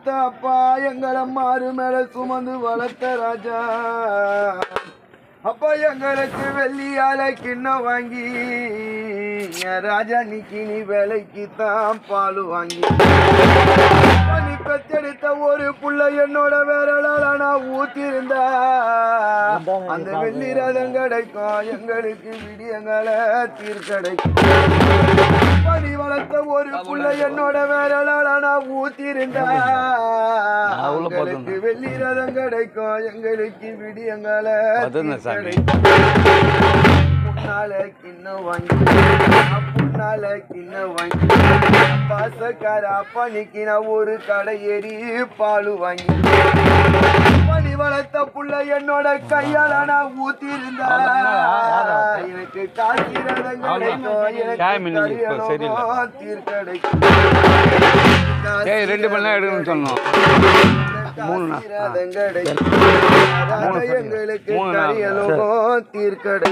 பெத்த அப்பா எங்களை மாறு மேல சுமந்து வளர்த்த ராஜா அப்பா எங்களுக்கு வெள்ளியால கிண்ணம் வாங்கி ராஜா நீக்கி நீ வேலைக்கு தான் பால் வாங்கி நீ பெற்றெடுத்த ஒரு புள்ள என்னோட விரலால நான் ஊத்திருந்தா அந்த வெள்ளி ரதம் கிடைக்கும் எங்களுக்கு விடியங்களை தீர்க்கடைக்கும் நீ வளர்த்த ஒரு புள்ள என்னோட விரலால நான் ஊத்திருந்தா எங்களுக்கு வெள்ளி ரதம் கிடைக்கும் எங்களுக்கு விடியங்களை பாசக்கார பணிக்கு நான் ஒரு கடை ஏறி பால் வாங்கி பணி வளர்த்த புள்ள என்னோட கையால நான் ஊத்தி இருந்தா எனக்கு காசி ரதம் தீர்க்கடைக்கும் 2 மணி நேரம் எடுக்கணும்னு சொன்னோம். 3 எங்களுக்கு தீர்க்கடை